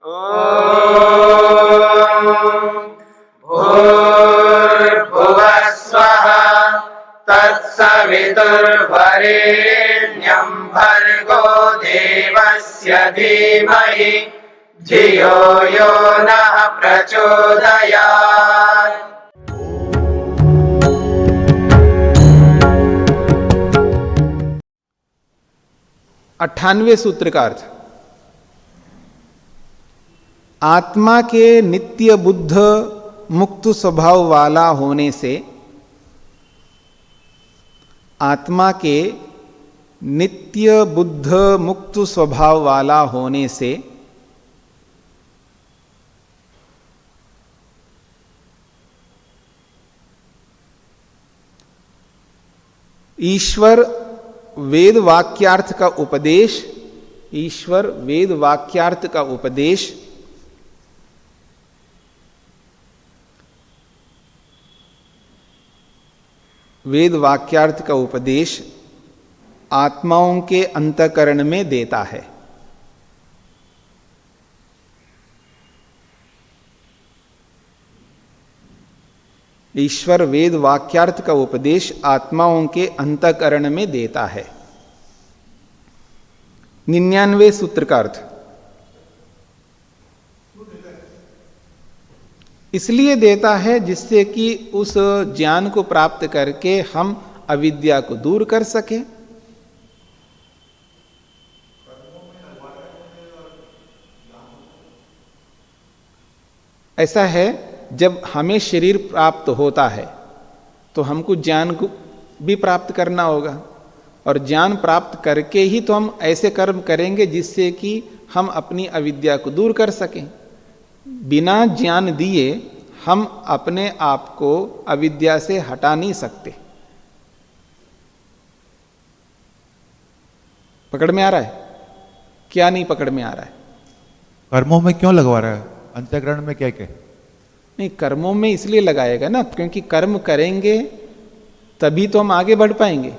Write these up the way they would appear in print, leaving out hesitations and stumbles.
भूर्भुवः स्वः तत्सवितुर्वरेण्यं भर्गो देवस्य धीमहि धियो यो नः प्रचोदयात्। 98वें सूत्र का अर्थ। आत्मा के नित्य बुद्ध मुक्त स्वभाव वाला होने से, आत्मा के नित्य बुद्ध मुक्त स्वभाव वाला होने से ईश्वर वेद वाक्यार्थ का उपदेश, ईश्वर वेद वाक्यार्थ का उपदेश वेद वाक्यार्थ का उपदेश आत्माओं के अंतःकरण में देता है। ईश्वर वेद वाक्यार्थ का उपदेश आत्माओं के अंतःकरण में देता है। 99वें सूत्र का अर्थ। इसलिए देता है जिससे कि उस ज्ञान को प्राप्त करके हम अविद्या को दूर कर सके। ऐसा है, जब हमें शरीर प्राप्त होता है तो हमको ज्ञान को भी प्राप्त करना होगा, और ज्ञान प्राप्त करके ही तो हम ऐसे कर्म करेंगे जिससे कि हम अपनी अविद्या को दूर कर सकें। बिना ज्ञान दिए हम अपने आप को अविद्या से हटा नहीं सकते। पकड़ में आ रहा है? क्या नहीं पकड़ में आ रहा है? कर्मों में क्यों लगवा रहा है? अंतःकरण में क्या क्या? नहीं, कर्मों में इसलिए लगाएगा ना, क्योंकि कर्म करेंगे तभी तो हम आगे बढ़ पाएंगे।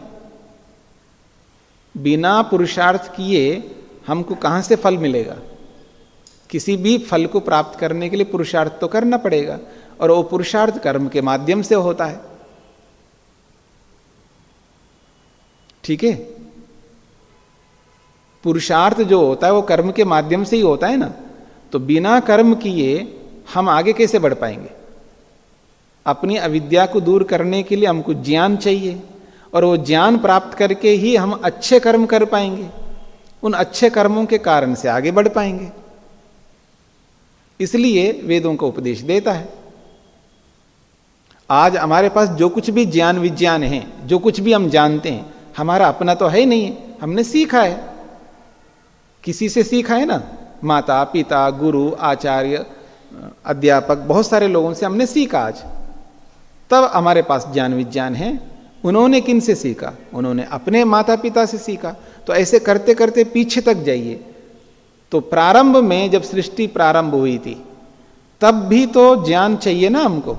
बिना पुरुषार्थ किए हमको कहां से फल मिलेगा? किसी भी फल को प्राप्त करने के लिए पुरुषार्थ तो करना पड़ेगा, और वो पुरुषार्थ कर्म के माध्यम से होता है। ठीक है? पुरुषार्थ जो होता है वो कर्म के माध्यम से ही होता है ना। तो बिना कर्म किए हम आगे कैसे बढ़ पाएंगे? अपनी अविद्या को दूर करने के लिए हमको ज्ञान चाहिए, और वो ज्ञान प्राप्त करके ही हम अच्छे कर्म कर पाएंगे। उन अच्छे कर्मों के कारण से आगे बढ़ पाएंगे। इसलिए वेदों का उपदेश देता है। आज हमारे पास जो कुछ भी ज्ञान विज्ञान है, जो कुछ भी हम जानते हैं, हमारा अपना तो है ही नहीं है, हमने सीखा है। किसी से सीखा है ना, माता पिता गुरु आचार्य अध्यापक, बहुत सारे लोगों से हमने सीखा। आज तब हमारे पास ज्ञान विज्ञान है। उन्होंने किन से सीखा? उन्होंने अपने माता पिता से सीखा। तो ऐसे करते करते पीछे तक जाइए तो प्रारंभ में जब सृष्टि प्रारंभ हुई थी तब भी तो ज्ञान चाहिए ना हमको।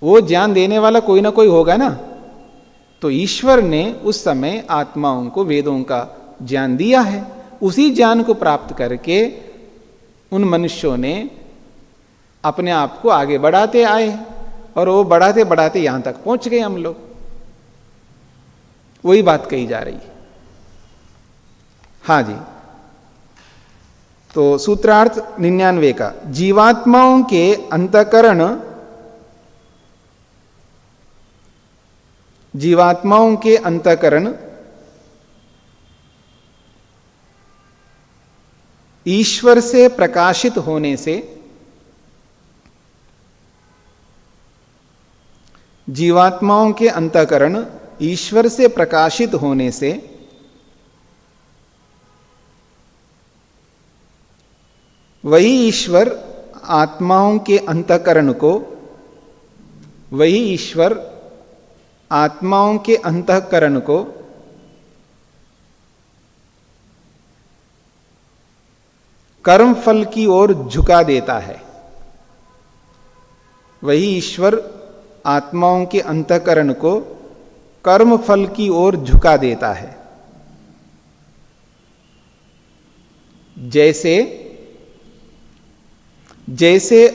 वो ज्ञान देने वाला कोई ना कोई होगा ना। तो ईश्वर ने उस समय आत्माओं को वेदों का ज्ञान दिया है। उसी ज्ञान को प्राप्त करके उन मनुष्यों ने अपने आप को आगे बढ़ाते आए, और वो बढ़ाते बढ़ाते यहां तक पहुंच गए हम लोग। वही बात कही जा रही है। हाँ जी, तो सूत्रार्थ 99 का। जीवात्माओं के अंतःकरण, जीवात्माओं के अंतःकरण ईश्वर से प्रकाशित होने से, जीवात्माओं के अंतःकरण ईश्वर से प्रकाशित होने से वही ईश्वर आत्माओं के अंतःकरण को, वही ईश्वर आत्माओं के अंतःकरण को कर्म फल की ओर झुका देता है। वही ईश्वर आत्माओं के अंतःकरण को कर्म फल की ओर झुका देता है। जैसे जैसे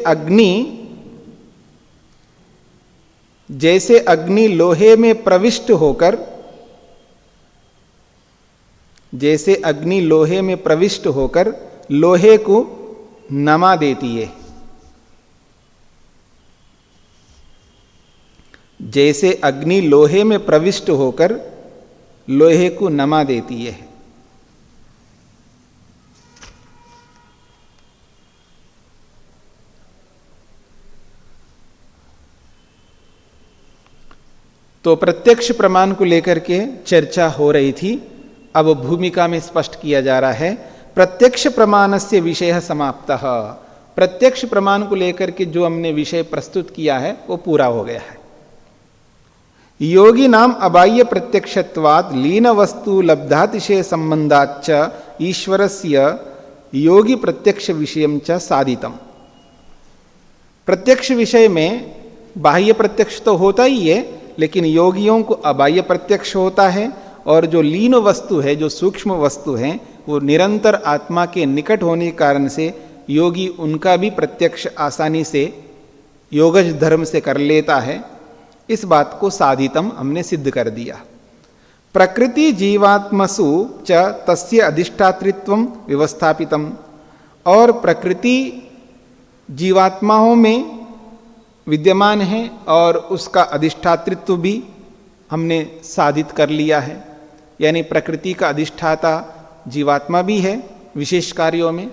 अग्नि लोहे में प्रविष्ट होकर, जैसे अग्नि लोहे में प्रविष्ट होकर लोहे को नमा देती है, जैसे अग्नि लोहे में प्रविष्ट होकर लोहे को नमा देती है। तो प्रत्यक्ष प्रमाण को लेकर के चर्चा हो रही थी। अब भूमिका में स्पष्ट किया जा रहा है प्रत्यक्ष प्रमाणस्य विषय समाप्तः। प्रत्यक्ष प्रमाण को लेकर के जो हमने विषय प्रस्तुत किया है वो पूरा हो गया है। योगी नाम अबाह्य प्रत्यक्षत्वात् लीन वस्तु लब्धातिशय संबंधाच्च ईश्वरस्य योगी प्रत्यक्ष विषयम च साधितम। प्रत्यक्ष विषय में बाह्य प्रत्यक्ष तो होता ही है, लेकिन योगियों को अबाह्य प्रत्यक्ष होता है, और जो लीन वस्तु है, जो सूक्ष्म वस्तु है, वो निरंतर आत्मा के निकट होने के कारण से योगी उनका भी प्रत्यक्ष आसानी से योगज धर्म से कर लेता है। इस बात को साधितम हमने सिद्ध कर दिया। प्रकृति जीवात्मसु च तस्य अधिष्ठातृत्वम व्यवस्थापितम, और प्रकृति जीवात्माओं में विद्यमान है और उसका अधिष्ठातृत्व भी हमने साधित कर लिया है। यानी प्रकृति का अधिष्ठाता जीवात्मा भी है विशेष कार्यों में,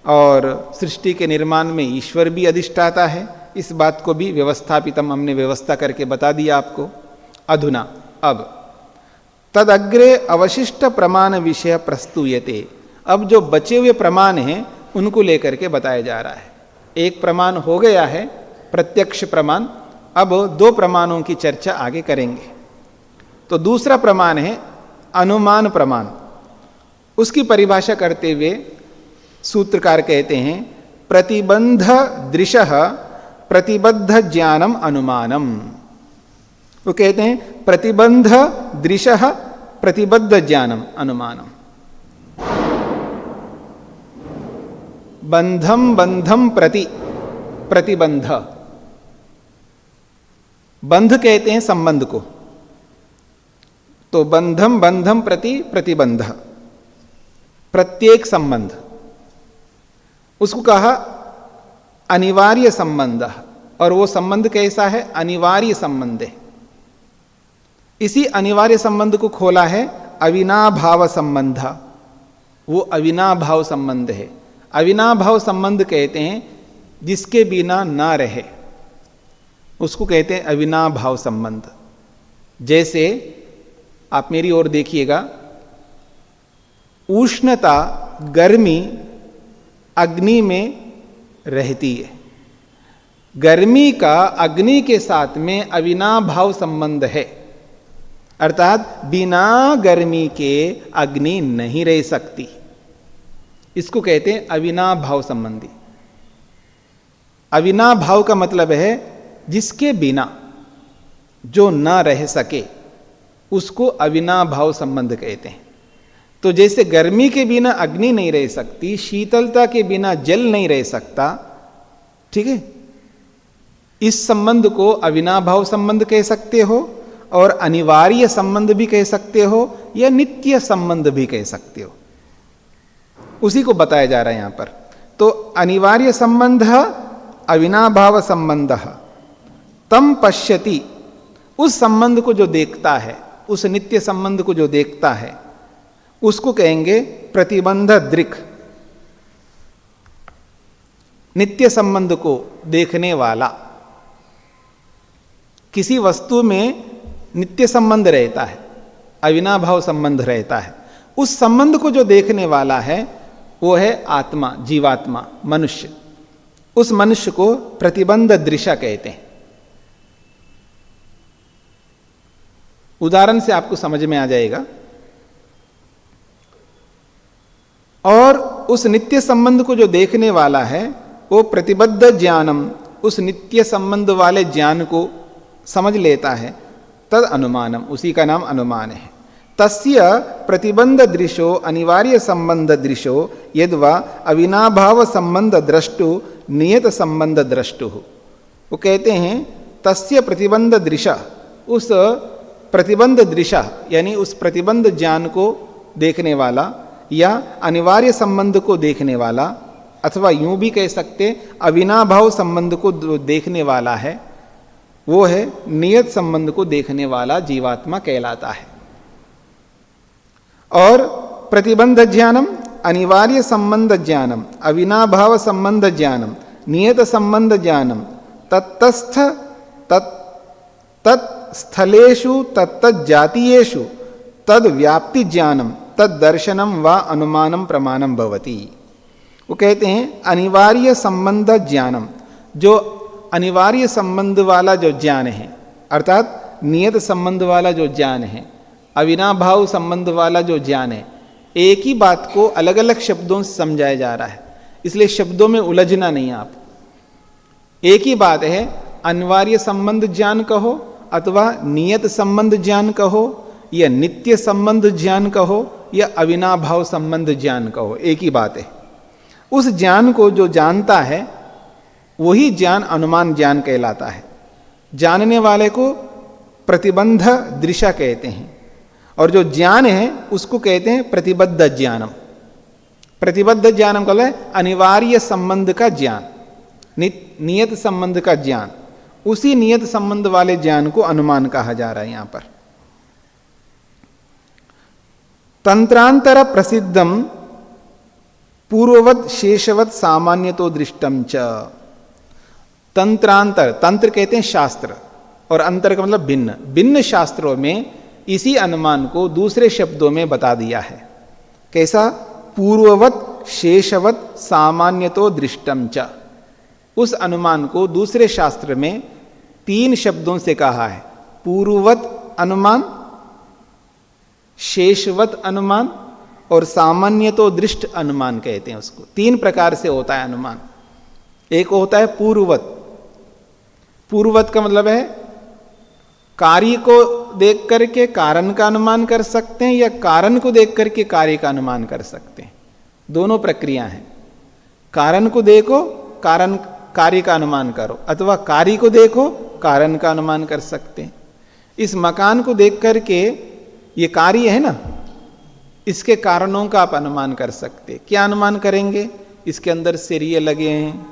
और सृष्टि के निर्माण में ईश्वर भी अधिष्ठाता है। इस बात को भी व्यवस्थापितम हमने व्यवस्था करके बता दिया आपको। अधुना अब तदग्रे अवशिष्ट प्रमाण विषय प्रस्तूयते। अब जो बचे हुए प्रमाण हैं उनको लेकर के बताया जा रहा है। एक प्रमाण हो गया है प्रत्यक्ष प्रमाण, अब दो प्रमाणों की चर्चा आगे करेंगे। तो दूसरा प्रमाण है अनुमान प्रमाण। उसकी परिभाषा करते हुए सूत्रकार कहते हैं प्रतिबंध दृशः प्रतिबद्ध ज्ञानम अनुमानम। वो कहते हैं प्रतिबंध दृशः प्रतिबद्ध ज्ञानम अनुमानम। बंधम बंधम प्रति प्रतिबंध, बंध कहते हैं संबंध को, तो बंधम बंधम प्रति प्रतिबंध, प्रत्येक संबंध, उसको कहा अनिवार्य संबंध। और वो संबंध कैसा है? अनिवार्य संबंध है। इसी अनिवार्य संबंध को खोला है अविनाभाव संबंध। वो अविनाभाव संबंध है। अविनाभाव संबंध कहते हैं जिसके बिना ना रहे, उसको कहते हैं अविनाभाव संबंध। जैसे आप मेरी ओर देखिएगा, उष्णता गर्मी अग्नि में रहती है। गर्मी का अग्नि के साथ में अविनाभाव संबंध है, अर्थात बिना गर्मी के अग्नि नहीं रह सकती। इसको कहते हैं अविनाभाव संबंधी। अविनाभाव का मतलब है जिसके बिना जो ना रह सके, उसको अविनाभाव संबंध कहते हैं। तो जैसे गर्मी के बिना अग्नि नहीं रह सकती, शीतलता के बिना जल नहीं रह सकता, ठीक है, इस संबंध को अविनाभाव संबंध कह सकते हो, और अनिवार्य संबंध भी कह सकते हो, या नित्य संबंध भी कह सकते हो। उसी को बताया जा रहा है यहां पर। तो अनिवार्य संबंध अविनाभाव संबंध तम पश्यति, उस संबंध को जो देखता है, उस नित्य संबंध को जो देखता है, उसको कहेंगे प्रतिबंध दृक्। नित्य संबंध को देखने वाला। किसी वस्तु में नित्य संबंध रहता है, अविनाभाव संबंध रहता है, उस संबंध को जो देखने वाला है वो है आत्मा, जीवात्मा, मनुष्य। उस मनुष्य को प्रतिबंध दृश्य कहते हैं। उदाहरण से आपको समझ में आ जाएगा। और उस नित्य संबंध को जो देखने वाला है वो प्रतिबद्ध ज्ञानम, उस नित्य संबंध वाले ज्ञान को समझ लेता है। तद अनुमानम, उसी का नाम अनुमान है। तस्य प्रतिबंध दृशो अनिवार्य संबंध दृशो यद्वा अविनाभाव संबंध द्रष्टु नियत संबंध द्रष्टु। वो कहते हैं तस्य प्रतिबंध दृशा, उस प्रतिबंध दृशा यानी उस प्रतिबंध ज्ञान को देखने वाला या अनिवार्य संबंध को देखने वाला, अथवा यूं भी कह सकते अविनाभाव संबंध को देखने वाला है, वो है नियत संबंध को देखने वाला जीवात्मा कहलाता है। और प्रतिबंध ज्ञानम, अनिवार्य संबंध ज्ञानम, अविनाभाव संबंध ज्ञानम, नियत संबंध ज्ञानम, तत्तस्थ तत्स्थलेषु तत्तजातीयेषु तद व्याप्ति ज्ञानम तद दर्शनम व अनुमानम प्रमाणम भवति। वो कहते हैं अनिवार्य संबंध ज्ञानम, जो अनिवार्य संबंध वाला जो ज्ञान है, अर्थात नियत संबंध वाला जो ज्ञान है, अविनाभाव संबंध वाला जो ज्ञान है, एक ही बात को अलग अलग शब्दों से समझाया जा रहा है, इसलिए शब्दों में उलझना नहीं। आप एक ही बात है, अनिवार्य संबंध ज्ञान कहो अथवा नियत संबंध ज्ञान कहो या नित्य संबंध ज्ञान कहो या अविनाभाव संबंध ज्ञान कहो, एक ही बात है। उस ज्ञान को जो जानता है वही ज्ञान अनुमान ज्ञान कहलाता है। जानने वाले को प्रतिबंध दृशा कहते हैं और जो ज्ञान है उसको कहते हैं प्रतिबद्ध ज्ञानम। प्रतिबद्ध ज्ञानम का है अनिवार्य संबंध का ज्ञान, नियत संबंध का ज्ञान, उसी नियत संबंध वाले ज्ञान को अनुमान कहा जा रहा है यहां पर। तंत्रांतर प्रसिद्धम पूर्ववत शेषवत सामान्य तो दृष्टम च। तंत्रांतर, तंत्र कहते हैं शास्त्र और अंतर का मतलब भिन्न, भिन्न शास्त्रों में इसी अनुमान को दूसरे शब्दों में बता दिया है। कैसा? पूर्ववत शेषवत सामान्य तो दृष्टम च। उस अनुमान को दूसरे शास्त्र में 3 शब्दों से कहा है। पूर्ववत अनुमान, शेषवत अनुमान और सामान्य तो दृष्ट अनुमान कहते हैं उसको। 3 प्रकार से होता है अनुमान। एक होता है पूर्ववत। पूर्ववत का मतलब है कार्य को देख करके कारण का अनुमान कर सकते हैं या कारण को देख करके कार्य का अनुमान कर सकते हैं, दोनों प्रक्रिया हैं। कारण को देखो, कारण कार्य का अनुमान करो, अथवा कार्य को देखो, कारण का अनुमान कर सकते हैं। इस मकान को देख करके, ये कार्य है ना, इसके कारणों का आप अनुमान कर सकते। क्या अनुमान करेंगे? इसके अंदर सिरिये लगे हैं,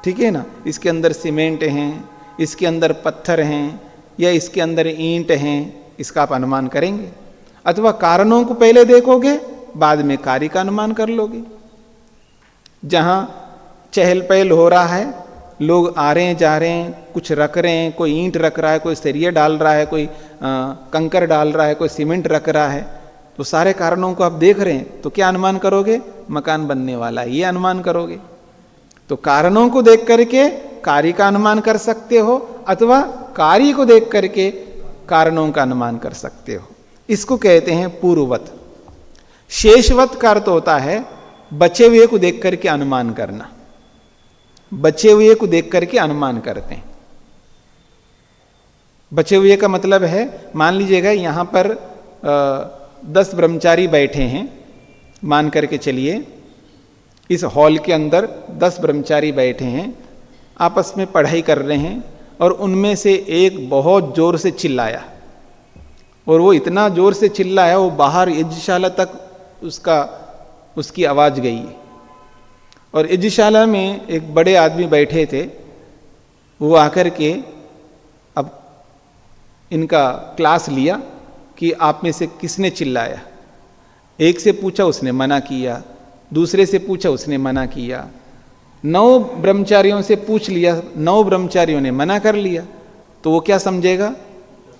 ठीक है ना, इसके अंदर सीमेंट हैं, इसके अंदर पत्थर हैं या इसके अंदर ईंट हैं, इसका आप अनुमान करेंगे। अथवा कारणों को पहले देखोगे, बाद में कार्य का अनुमान कर लोगे। जहां चहल पहल हो रहा है, लोग आ रहे हैं जा रहे हैं, कुछ रख रहे हैं, कोई ईंट रख रहा है, कोई सरिये डाल रहा है, कोई कंकर डाल रहा है, कोई सीमेंट रख रहा है, तो सारे कारणों को आप देख रहे हैं, तो क्या अनुमान करोगे? मकान बनने वाला है, ये अनुमान करोगे। तो कारणों को देख करके कार्य का अनुमान कर सकते हो, अथवा कार्य को देख करके कारणों का अनुमान कर सकते हो। इसको कहते हैं पूर्ववत। शेषवत का अर्थ होता है बचे हुए को देख करके अनुमान करना। बचे हुए को देख करके अनुमान करते हैं। बचे हुए का मतलब है, मान लीजिएगा यहां पर 10 ब्रह्मचारी बैठे हैं, मान करके चलिए इस हॉल के अंदर 10 ब्रह्मचारी बैठे हैं, आपस में पढ़ाई कर रहे हैं, और उनमें से एक बहुत जोर से चिल्लाया, और वो इतना जोर से चिल्लाया वो बाहर यज्ञशाला तक उसकी आवाज़ गई। और यज्ञशाला में एक बड़े आदमी बैठे थे, वो आकर के अब इनका क्लास लिया कि आप में से किसने चिल्लाया। एक से पूछा, उसने मना किया, दूसरे से पूछा, उसने मना किया, 9 ब्रह्मचारियों से पूछ लिया, 9 ब्रह्मचारियों ने मना कर लिया। तो वो क्या समझेगा?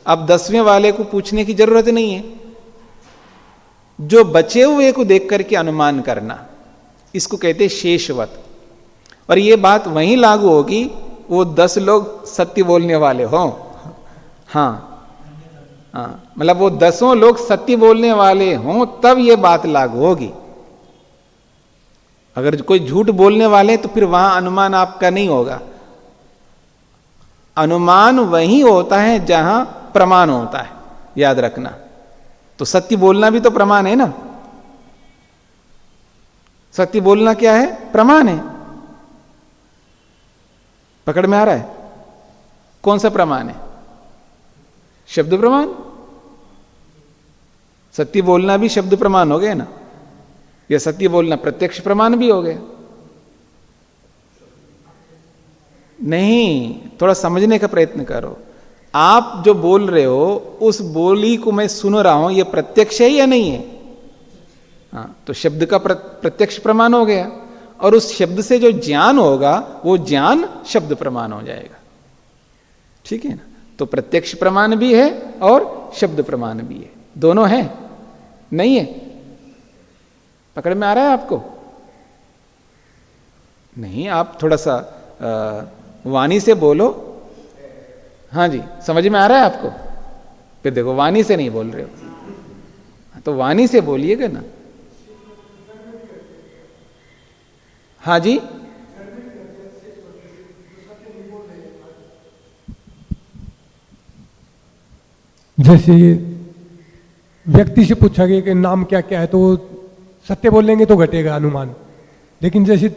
अब 10वें वाले को पूछने की जरूरत नहीं है। जो बचे हुए को देख करके अनुमान करना, इसको कहते हैं शेषवत। और ये बात वहीं लागू होगी वो 10 लोग सत्य बोलने वाले हों। हाँ, मतलब वो 10 लोग सत्य बोलने वाले हों तब ये बात लागू होगी। अगर कोई झूठ बोलने वाले तो फिर वहां अनुमान आपका नहीं होगा। अनुमान वही होता है जहां प्रमाण होता है, याद रखना। तो सत्य बोलना भी तो प्रमाण है ना। सत्य बोलना क्या है? प्रमाण है। पकड़ में आ रहा है? कौन सा प्रमाण है? शब्द प्रमाण। सत्य बोलना भी शब्द प्रमाण हो गया ना, या सत्य बोलना प्रत्यक्ष प्रमाण भी हो गया? नहीं, थोड़ा समझने का प्रयत्न करो। आप जो बोल रहे हो उस बोली को मैं सुन रहा हूं, यह प्रत्यक्ष है या नहीं है? हाँ, तो शब्द का प्रत्यक्ष प्रमाण हो गया, और उस शब्द से जो ज्ञान होगा वो ज्ञान शब्द प्रमाण हो जाएगा। ठीक है ना? तो प्रत्यक्ष प्रमाण भी है और शब्द प्रमाण भी है, दोनों है। नहीं है? पकड़ में आ रहा है आपको? नहीं, आप थोड़ा सा वाणी से बोलो। हाँ जी, समझ में आ रहा है आपको? फिर देखो, वाणी से नहीं बोल रहे हो तो वाणी से बोलिएगा ना। हाँ जी, जैसे व्यक्ति से पूछा गया कि नाम क्या क्या है, तो वो सत्य बोलेंगे तो घटेगा अनुमान। लेकिन जैसे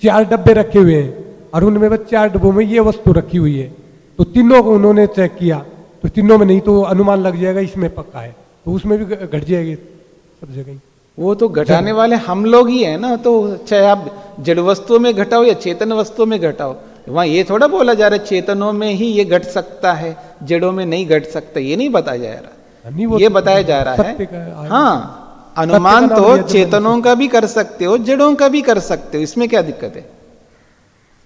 4 डब्बे रखे हुए हैं और उनमें बस 4 डब्बों में ये वस्तु रखी हुई है, तो तीनों को उन्होंने चेक किया तो तीनों में नहीं, तो अनुमान लग जाएगा इसमें पक्का है, तो उसमें भी घट जाएगी सब जगह। वो तो घटाने वाले हम लोग ही है ना। तो चाहे आप जड़ वस्तुओं में घटाओ या चेतन वस्तुओं में घटाओ, वहां ये थोड़ा बोला जा रहा है चेतनों में ही ये घट सकता है, जड़ों में नहीं घट सकता, ये नहीं बताया जा रहा। ये बताया जा रहा है हाँ, अनुमान तो चेतनों का भी कर सकते हो, जड़ों का भी कर सकते हो, इसमें क्या दिक्कत है?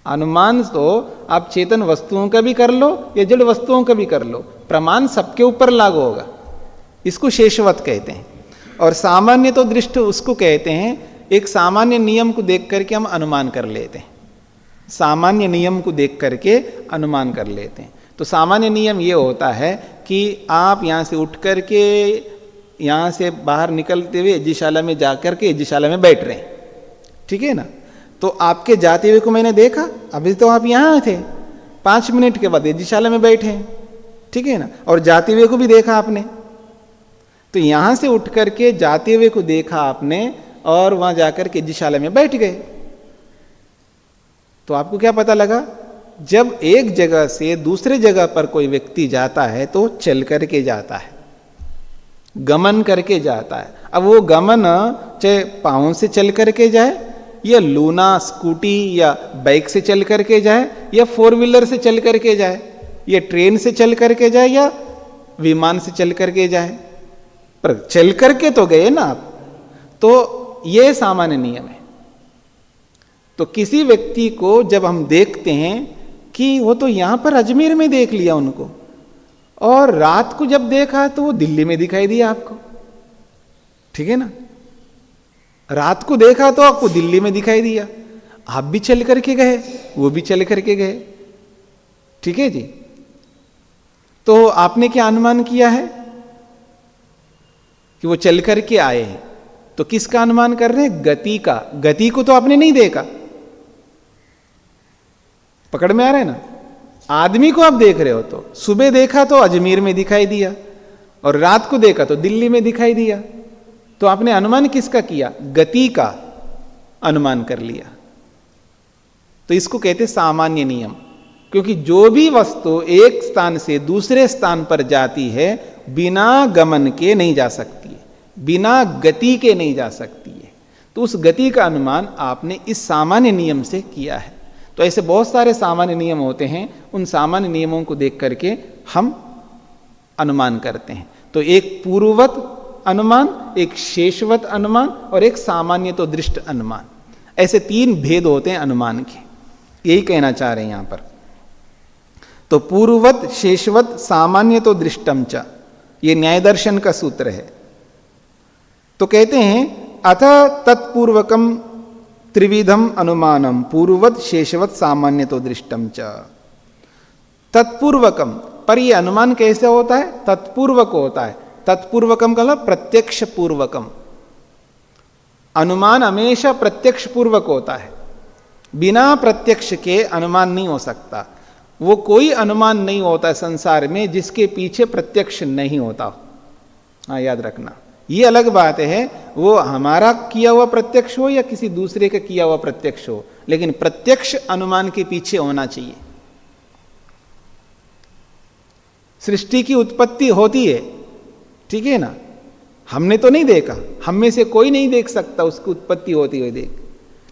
अनुमान तो आप चेतन वस्तुओं का भी कर लो या जड़ वस्तुओं का भी कर लो, प्रमाण सबके ऊपर लागू होगा। इसको शेषवत कहते हैं। और सामान्य तो दृष्ट उसको कहते हैं, एक सामान्य नियम को देख करके हम अनुमान कर लेते हैं। सामान्य नियम को देख करके अनुमान कर लेते हैं। तो सामान्य नियम ये होता है कि आप यहाँ से उठ करके यहाँ से बाहर निकलते हुए यज्ञशाला में जाकर के यज्ञशाला में बैठ रहे हैं, ठीक है ना? तो आपके जाते हुए को मैंने देखा, अभी तो आप यहाँ थे, 5 मिनट के बाद यज्ञशाला में बैठे हैं, ठीक है ना? और जाते हुए को भी देखा आपने। तो यहां से उठ करके जाते हुए को देखा आपने और वहां जाकर के यज्ञशाला में बैठ गए। तो आपको क्या पता लगा? जब एक जगह से दूसरे जगह पर कोई व्यक्ति जाता है तो चल करके जाता है, गमन करके जाता है। अब वो गमन चाहे पांव से चल करके जाए या लूना स्कूटी या बाइक से चल करके जाए या 4 व्हीलर से चल करके जाए या ट्रेन से चल करके जाए या विमान से चल करके जाए, पर चल करके तो गए ना आप। तो यह सामान्य नियम है। तो किसी व्यक्ति को जब हम देखते हैं कि वो तो यहां पर अजमेर में देख लिया उनको, और रात को जब देखा तो वो दिल्ली में दिखाई दिया आपको, ठीक है ना? रात को देखा तो आपको दिल्ली में दिखाई दिया, आप भी चल करके गए, वो भी चल करके गए, ठीक है जी? तो आपने क्या अनुमान किया है कि वो चल करके आए हैं? तो किसका अनुमान कर रहे हैं? गति का। गति को तो आपने नहीं देखा। पकड़ में आ रहा है ना? आदमी को आप देख रहे हो, तो सुबह देखा तो अजमेर में दिखाई दिया और रात को देखा तो दिल्ली में दिखाई दिया। तो आपने अनुमान किसका किया? गति का अनुमान कर लिया। तो इसको कहते सामान्य नियम। क्योंकि जो भी वस्तु एक स्थान से दूसरे स्थान पर जाती है बिना गमन के नहीं जा सकती है, बिना गति के नहीं जा सकती है। तो उस गति का अनुमान आपने इस सामान्य नियम से किया है। तो ऐसे बहुत सारे सामान्य नियम होते हैं, उन सामान्य नियमों को देख करके हम अनुमान करते हैं। तो एक पूर्ववत अनुमान, एक शेषवत अनुमान और एक सामान्य तो दृष्ट अनुमान, ऐसे 3 भेद होते हैं अनुमान के। यही कहना चाह रहे हैं यहां पर। तो पूर्ववत, शेषवत, सामान्य तो दृष्टम च, ये न्याय दर्शन का सूत्र है। तो कहते हैं अथ तत्पूर्वकम त्रिविधम अनुमानम पूर्ववत, शेषवत, सामान्य तो दृष्टम च। तत्पूर्वकम, पर यह अनुमान कैसे होता है? तत्पूर्वक होता है। तत्पूर्वकम का मतलब प्रत्यक्ष पूर्वकम। अनुमान हमेशा प्रत्यक्ष पूर्वक होता है, बिना प्रत्यक्ष के अनुमान नहीं हो सकता। वो कोई अनुमान नहीं होता संसार में जिसके पीछे प्रत्यक्ष नहीं होता। हाँ, याद रखना, ये अलग बात है, वो हमारा किया हुआ प्रत्यक्ष हो या किसी दूसरे का किया हुआ प्रत्यक्ष हो, लेकिन प्रत्यक्ष अनुमान के पीछे होना चाहिए। सृष्टि की उत्पत्ति होती है, ठीक है ना, हमने तो नहीं देखा, हम में से कोई नहीं देख सकता उसकी उत्पत्ति होती हुई देख,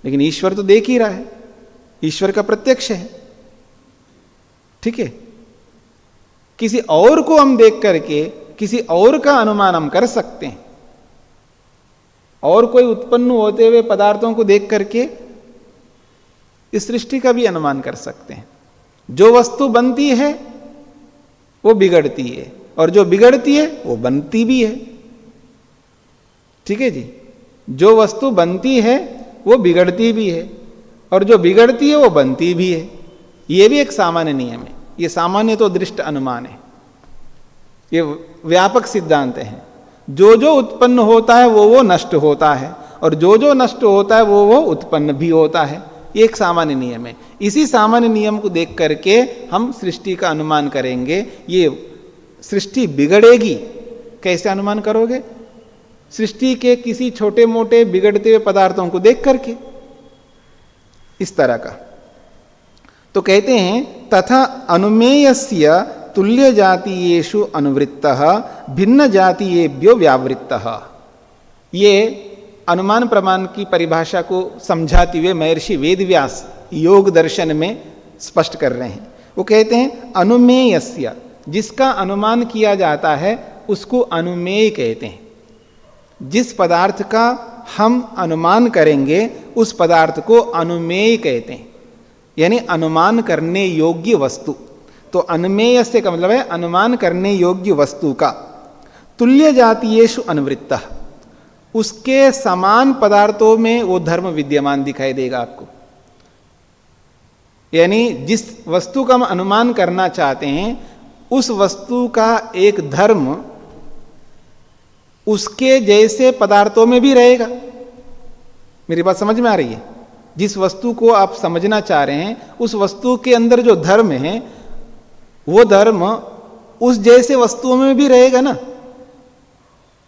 लेकिन ईश्वर तो देख ही रहा है, ईश्वर का प्रत्यक्ष है, ठीक है। किसी और को हम देख करके किसी और का अनुमान हम कर सकते हैं, और कोई उत्पन्न होते हुए पदार्थों को देख करके इस सृष्टि का भी अनुमान कर सकते हैं। जो वस्तु बनती है वो बिगड़ती है, और जो बिगड़ती है वो बनती भी है, ठीक है जी। जो वस्तु बनती है वो बिगड़ती भी है, और जो बिगड़ती है वो बनती भी है। ये भी एक सामान्य नियम है, ये सामान्य तो दृष्ट अनुमान है, ये व्यापक सिद्धांत है। जो जो उत्पन्न होता है वो नष्ट होता है, और जो जो नष्ट होता है वो उत्पन्न भी होता है। ये एक सामान्य नियम है। इसी सामान्य नियम को देख करके हम सृष्टि का अनुमान करेंगे। ये सृष्टि बिगड़ेगी कैसे अनुमान करोगे? सृष्टि के किसी छोटे मोटे बिगड़ते हुए पदार्थों को देख करके, इस तरह का। तो कहते हैं तथा अनुमेयस्य तुल्य जातीयेषु अनुवृत्तः भिन्न जातीयेभ्यो व्यावृत्तः। ये अनुमान प्रमाण की परिभाषा को समझाते हुए महर्षि वेदव्यास योग दर्शन में स्पष्ट कर रहे हैं। वो कहते हैं अनुमेयस्य, जिसका अनुमान किया जाता है उसको अनुमेय कहते हैं। जिस पदार्थ का हम अनुमान करेंगे उस पदार्थ को अनुमेय कहते हैं, यानी अनुमान करने योग्य वस्तु। तो अनुमेय से का मतलब है अनुमान करने योग्य वस्तु का। तुल्य जातीयेषु अनुवृत्तः, उसके समान पदार्थों में वो धर्म विद्यमान दिखाई देगा आपको। यानी जिस वस्तु का हम अनुमान करना चाहते हैं उस वस्तु का एक धर्म उसके जैसे पदार्थों में भी रहेगा। मेरी बात समझ में आ रही है? जिस वस्तु को आप समझना चाह रहे हैं उस वस्तु के अंदर जो धर्म है वो धर्म उस जैसे वस्तुओं में भी रहेगा ना।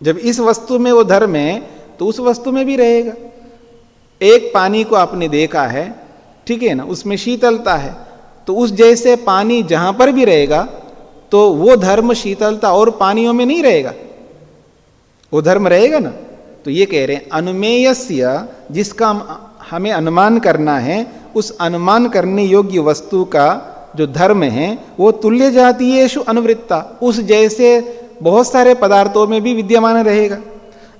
जब इस वस्तु में वो धर्म है तो उस वस्तु में भी रहेगा। एक पानी को आपने देखा है, ठीक है ना, उसमें शीतलता है, तो उस जैसे पानी जहां पर भी रहेगा तो वो धर्म शीतलता और पानियों में नहीं रहेगा, वो धर्म रहेगा ना। तो ये कह रहे हैं अनुमेयस्य, जिसका हमें अनुमान करना है उस अनुमान करने योग्य वस्तु का जो धर्म है वो तुल्य जातीयेषु अनुवृत्ता, उस जैसे बहुत सारे पदार्थों में भी विद्यमान रहेगा।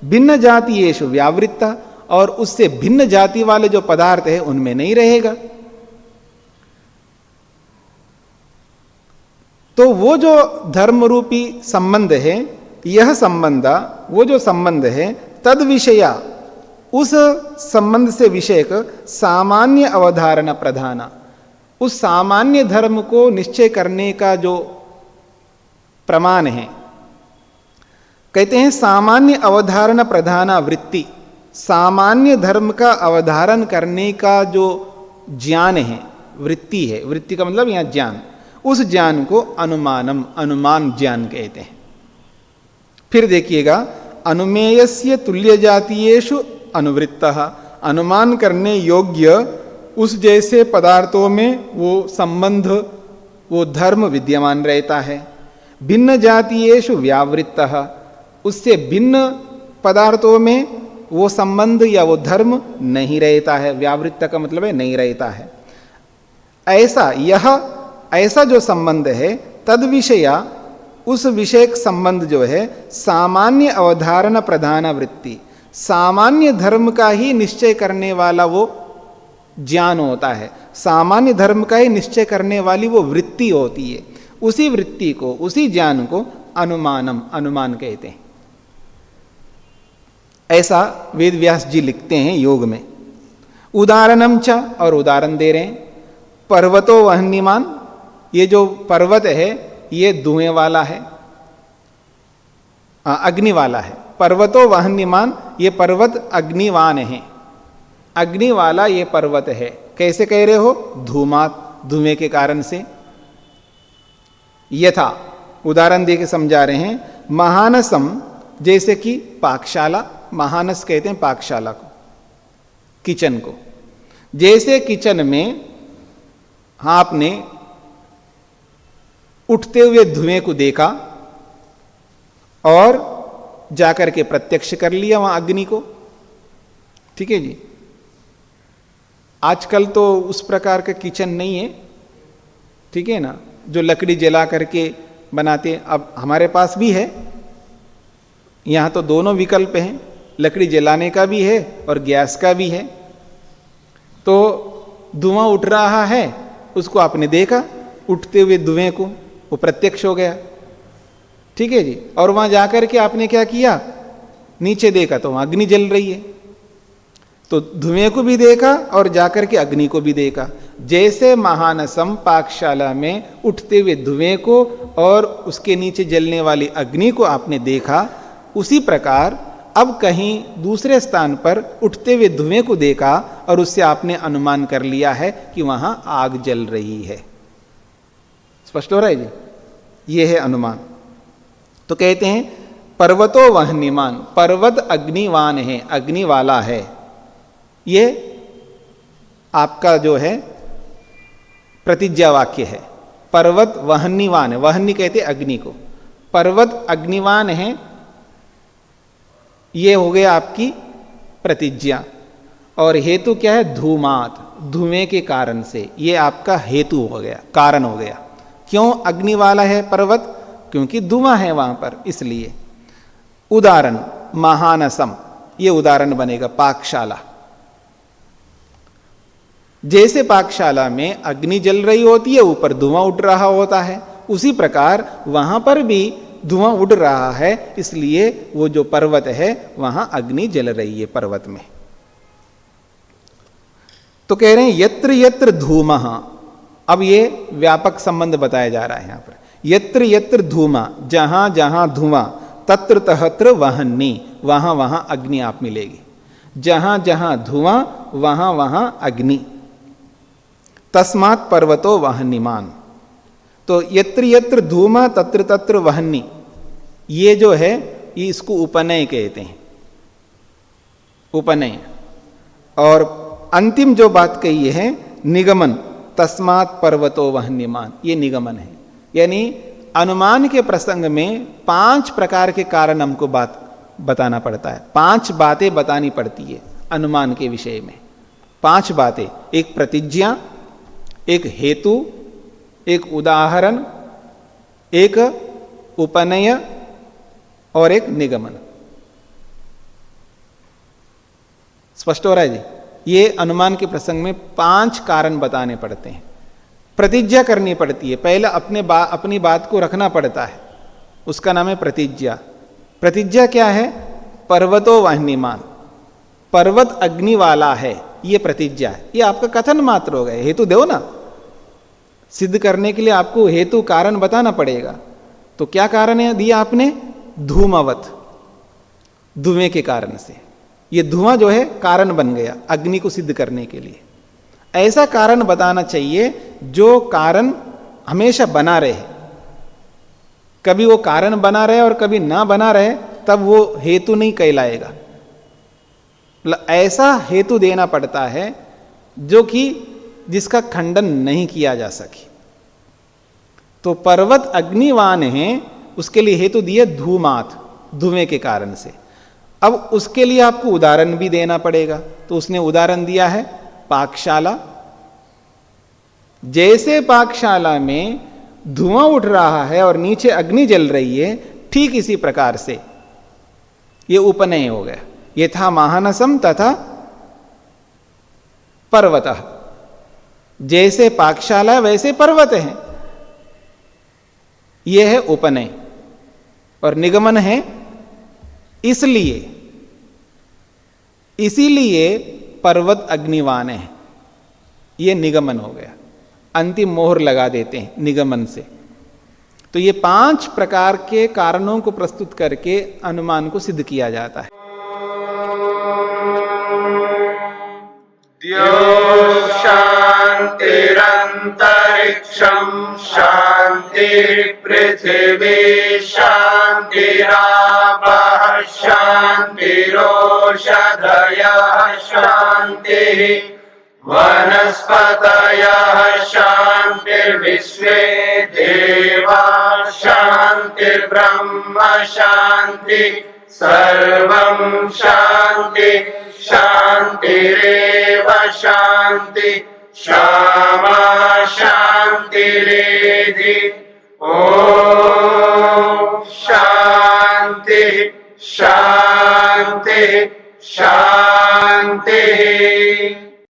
भिन्न जातीयेषु व्यावृत्ता, और उससे भिन्न जाति वाले जो पदार्थ है उनमें नहीं रहेगा। तो वो जो धर्म रूपी संबंध है, यह संबंध, वो जो संबंध है तद विषया, उस संबंध से विषयक सामान्य अवधारणा प्रधाना, उस सामान्य धर्म को निश्चय करने का जो प्रमाण है, कहते हैं सामान्य अवधारणा प्रधाना वृत्ति। सामान्य धर्म का अवधारण करने का जो ज्ञान है, वृत्ति है, वृत्ति का मतलब यहां ज्ञान, उस ज्ञान को अनुमानम, अनुमान ज्ञान कहते हैं। फिर देखिएगा अनुमेयस्य तुल्य जातीयेषु अनुवृत्तः, अनुमान करने योग्य उस जैसे पदार्थों में वो संबंध, वो धर्म विद्यमान रहता है। भिन्न जातीयेषु व्यावृत्तः, उससे भिन्न पदार्थों में वो संबंध या वो धर्म नहीं रहता है। व्यावृत्त का मतलब है नहीं रहता है। ऐसा, यह ऐसा जो संबंध है तद विषया, उस विषयक संबंध जो है सामान्य अवधारणा प्रधान वृत्ति, सामान्य धर्म का ही निश्चय करने वाला वो ज्ञान होता है, सामान्य धर्म का ही निश्चय करने वाली वो वृत्ति होती है। उसी वृत्ति को, उसी ज्ञान को अनुमानम, अनुमान कहते हैं। ऐसा वेद व्यास जी लिखते हैं योग में। उदाहरणम च, और उदाहरण दे रहे हैं, पर्वतो वह्निमान, ये जो पर्वत है ये धुएं वाला है, अग्नि वाला है। पर्वतो वह्निमान, ये पर्वत अग्निवान है, अग्नि वाला ये पर्वत है। कैसे कह रहे हो? धूमात, धुएं के कारण से। यथा, उदाहरण देके समझा रहे हैं, महानसम जैसे कि पाकशाला, महानस कहते हैं पाकशाला को, किचन को। जैसे किचन में आपने उठते हुए धुएं को देखा और जाकर के प्रत्यक्ष कर लिया वहां अग्नि को, ठीक है जी। आजकल तो उस प्रकार का किचन नहीं है, ठीक है ना, जो लकड़ी जला करके बनाते। अब हमारे पास भी है, यहां तो दोनों विकल्प हैं, लकड़ी जलाने का भी है और गैस का भी है। तो धुआं उठ रहा है, उसको आपने देखा, उठते हुए धुएं को, वो प्रत्यक्ष हो गया, ठीक है जी। और वहां जाकर के आपने क्या किया, नीचे देखा तो वहां अग्नि जल रही है, तो धुएं को भी देखा और जाकर के अग्नि को भी देखा। जैसे महानसम पाकशाला में उठते हुए धुएं को और उसके नीचे जलने वाली अग्नि को आपने देखा, उसी प्रकार अब कहीं दूसरे स्थान पर उठते हुए धुएं को देखा और उससे आपने अनुमान कर लिया है कि वहां आग जल रही है। स्पष्ट हो रहा है जी, ये है अनुमान। तो कहते हैं पर्वतो वह्निमान, पर्वत अग्निवान है, अग्नि वाला है। ये आपका जो है प्रतिज्ञा वाक्य है। पर्वत वह्निवान है, वह्नि कहते अग्नि को, पर्वत अग्निवान है, ये हो गया आपकी प्रतिज्ञा। और हेतु क्या है, धूमात, धुएं के कारण से, ये आपका हेतु हो गया, कारण हो गया। क्यों अग्नि वाला है पर्वत, क्योंकि धुआं है वहां पर, इसलिए। उदाहरण महानसम, ये उदाहरण बनेगा पाकशाला। जैसे पाकशाला में अग्नि जल रही होती है, ऊपर धुआं उठ रहा होता है, उसी प्रकार वहां पर भी धुआं उड़ रहा है, इसलिए वो जो पर्वत है वहां अग्नि जल रही है पर्वत में। तो कह रहे हैं यत्र यत्र धूमः, अब ये व्यापक संबंध बताया जा रहा है यहां पर। यत्र यत्र धूमा, जहां जहां धुआं, तत्र तत्र वह्नि, वहां वहां अग्नि आप मिलेगी। जहां जहां धुआं वहां वहां अग्नि। तस्मात् पर्वतो वह्निमान, तो यत्र यत्र धूमा तत्र तत्र वह्नि, ये जो है ये इसको उपनय कहते हैं, उपनय। और अंतिम जो बात कही है निगमन, तस्मात् पर्वतो वह्निमान, ये निगमन है। यानी अनुमान के प्रसंग में 5 प्रकार के कारण हमको बात बताना पड़ता है, 5 बातें बतानी पड़ती है अनुमान के विषय में। 5 बातें, एक प्रतिज्ञा, एक हेतु, एक उदाहरण, एक उपनय और एक निगमन। स्पष्ट हो रहा है जी। ये अनुमान के प्रसंग में 5 कारण बताने पड़ते हैं। प्रतिज्ञा करनी पड़ती है, पहले अपनी बात को रखना पड़ता है, उसका नाम है प्रतिज्ञा। प्रतिज्ञा क्या है, पर्वतो वह्निमान, पर्वत अग्नि वाला है, ये प्रतिज्ञा है। ये आपका कथन मात्र हो गया, हेतु दो ना, सिद्ध करने के लिए आपको हेतु कारण बताना पड़ेगा। तो क्या कारण है दिया आपने, धूमवत, धुएं के कारण से। ये धुआं जो है कारण बन गया अग्नि को सिद्ध करने के लिए। ऐसा कारण बताना चाहिए जो कारण हमेशा बना रहे, कभी वो कारण बना रहे और कभी ना बना रहे, तब वो हेतु नहीं कहलाएगा। ऐसा हेतु देना पड़ता है जो कि जिसका खंडन नहीं किया जा सके। तो पर्वत अग्निवान है, उसके लिए हेतु दिए धूमात, धुएं के कारण से। अब उसके लिए आपको उदाहरण भी देना पड़ेगा, तो उसने उदाहरण दिया है पाकशाला। जैसे पाकशाला में धुआं उठ रहा है और नीचे अग्नि जल रही है, ठीक इसी प्रकार से ये उपनय हो गया। यथा महानसम तथा पर्वतः, जैसे पाकशाला वैसे पर्वत है, यह है उपनय। और निगमन है इसलिए, इसीलिए पर्वत अग्निवान है, यह निगमन हो गया। अंतिम मोहर लगा देते हैं निगमन से। तो ये 5 प्रकार के कारणों को प्रस्तुत करके अनुमान को सिद्ध किया जाता है। द्यो शान्तिरन्तरिक्षं शान्तिः पृथिवी शान्तिरापः शान्तिरोषधयः शान्तिः वनस्पतयः शान्तिर्विश्वे देवाः शान्तिर्ब्रह्म शान्ति सर्वं शान्ति शान्तिरेव शान्ति क्षमा शान्तिरेधि ॐ शान्ति शान्ति शान्तिः